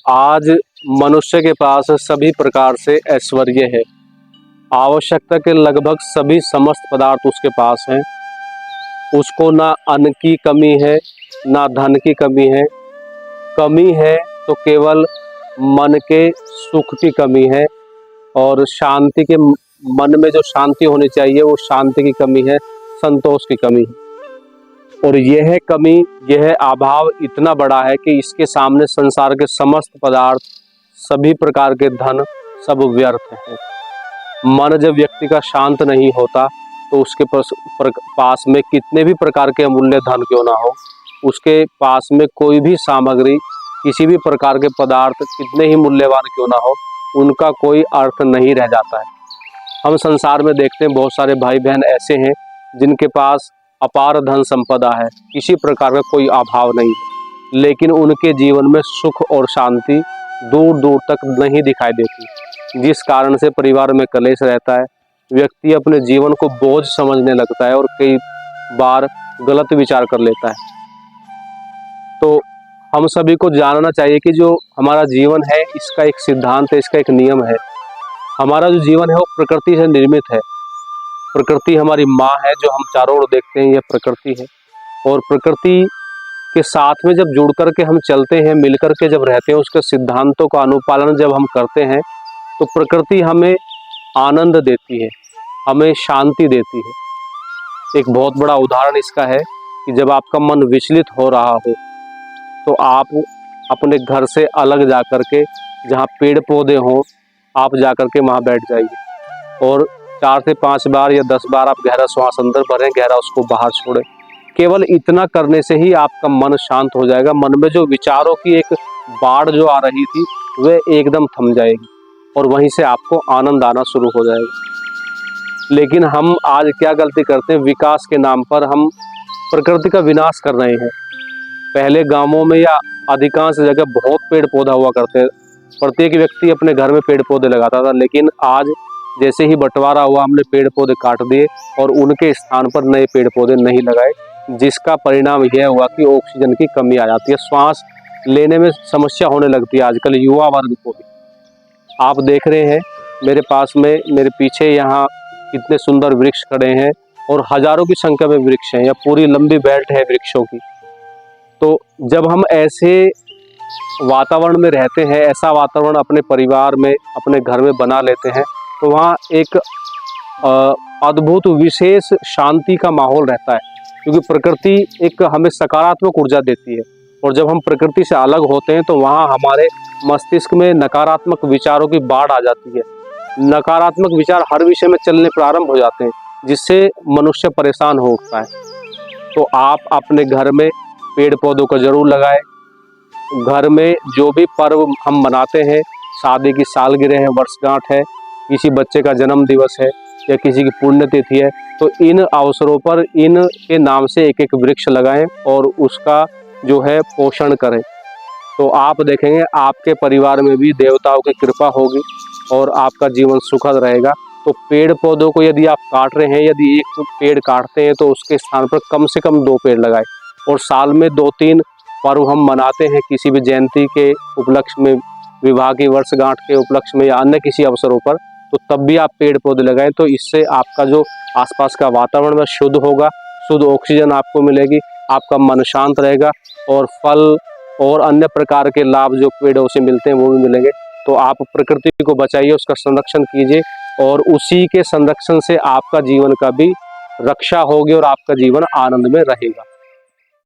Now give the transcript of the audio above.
आज मनुष्य के पास सभी प्रकार से ऐश्वर्य है। आवश्यकता के लगभग सभी समस्त पदार्थ उसके पास हैं। उसको ना अन्न की कमी है, ना धन की कमी है। कमी है तो केवल मन के सुख की कमी है और शांति के, मन में जो शांति होनी चाहिए वो शांति की कमी है, संतोष की कमी है। और यह कमी, यह अभाव इतना बड़ा है कि इसके सामने संसार के समस्त पदार्थ, सभी प्रकार के धन सब व्यर्थ हैं। मन जब व्यक्ति का शांत नहीं होता तो उसके पास में कितने भी प्रकार के अमूल्य धन क्यों ना हो, उसके पास में कोई भी सामग्री, किसी भी प्रकार के पदार्थ कितने ही मूल्यवान क्यों ना हो, उनका कोई अर्थ नहीं रह जाता है। हम संसार में देखते हैं बहुत सारे भाई बहन ऐसे हैं जिनके पास अपार धन संपदा है, किसी प्रकार का कोई अभाव नहीं है, लेकिन उनके जीवन में सुख और शांति दूर दूर तक नहीं दिखाई देती, जिस कारण से परिवार में कलेश रहता है। व्यक्ति अपने जीवन को बोझ समझने लगता है और कई बार गलत विचार कर लेता है। तो हम सभी को जानना चाहिए कि जो हमारा जीवन है इसका एक सिद्धांत है, इसका एक नियम है। हमारा जो जीवन है वो प्रकृति से निर्मित है। प्रकृति हमारी माँ है, जो हम चारों ओर देखते हैं, यह प्रकृति है। और प्रकृति के साथ में जब जुड़ कर के हम चलते हैं, मिलकर के जब रहते हैं, उसके सिद्धांतों का अनुपालन जब हम करते हैं तो प्रकृति हमें आनंद देती है, हमें शांति देती है। एक बहुत बड़ा उदाहरण इसका है कि जब आपका मन विचलित हो रहा हो तो आप अपने घर से अलग जा कर के, जहाँ पेड़ पौधे हों, आप जा कर के वहाँ बैठ जाइए और 4 से 5 बार या 10 बार आप गहरा श्वास अंदर भरें, गहरा उसको बाहर छोड़ें। केवल इतना करने से ही आपका मन शांत हो जाएगा। मन में जो विचारों की एक बाढ़ जो आ रही थी वह एकदम थम जाएगी और वहीं से आपको आनंद आना शुरू हो जाएगा। लेकिन हम आज क्या गलती करते हैं, विकास के नाम पर हम प्रकृति का विनाश कर रहे हैं। पहले गांवों में या अधिकांश जगह बहुत पेड़ पौधा हुआ करते, प्रत्येक व्यक्ति अपने घर में पेड़ पौधे लगाता था, लेकिन आज जैसे ही बंटवारा हुआ हमने पेड़ पौधे काट दिए और उनके स्थान पर नए पेड़ पौधे नहीं लगाए, जिसका परिणाम यह हुआ कि ऑक्सीजन की कमी आ जाती है, श्वास लेने में समस्या होने लगती है आजकल युवा वर्ग को भी। आप देख रहे हैं मेरे पास में, मेरे पीछे यहाँ कितने सुंदर वृक्ष खड़े हैं और हजारों की संख्या में वृक्ष हैं, या पूरी लंबी बेल्ट है वृक्षों की। तो जब हम ऐसे वातावरण में रहते हैं, ऐसा वातावरण अपने परिवार में, अपने घर में बना लेते हैं, तो वहाँ एक अद्भुत विशेष शांति का माहौल रहता है, क्योंकि प्रकृति एक हमें सकारात्मक ऊर्जा देती है। और जब हम प्रकृति से अलग होते हैं तो वहाँ हमारे मस्तिष्क में नकारात्मक विचारों की बाढ़ आ जाती है। नकारात्मक विचार हर विषय में चलने प्रारंभ हो जाते हैं, जिससे मनुष्य परेशान हो उठता है। तो आप अपने घर में पेड़ पौधों को जरूर लगाएं। घर में जो भी पर्व हम मनाते हैं, शादी की सालगिरह है, वर्षगांठ है, किसी बच्चे का जन्म दिवस है या किसी की पुण्यतिथि है, तो इन अवसरों पर इन के नाम से एक एक वृक्ष लगाएं और उसका जो है पोषण करें। तो आप देखेंगे आपके परिवार में भी देवताओं की कृपा होगी और आपका जीवन सुखद रहेगा। तो पेड़ पौधों को यदि आप काट रहे हैं, यदि एक पेड़ काटते हैं तो उसके स्थान पर कम से कम 2 पेड़ लगाएं। और साल में 2-3 पर्व हम मनाते हैं, किसी भी जयंती के उपलक्ष्य में, विवाह की वर्षगांठ के उपलक्ष्य में या अन्य किसी अवसरों पर, तो तब भी आप पेड़ पौधे लगाएं। तो इससे आपका जो आसपास का वातावरण शुद्ध होगा, शुद्ध ऑक्सीजन आपको मिलेगी, आपका मन शांत रहेगा और फल और अन्य प्रकार के लाभ जो पेड़ों से मिलते हैं वो भी मिलेंगे। तो आप प्रकृति को बचाइए, उसका संरक्षण कीजिए और उसी के संरक्षण से आपका जीवन का भी रक्षा होगी और आपका जीवन आनंद में रहेगा।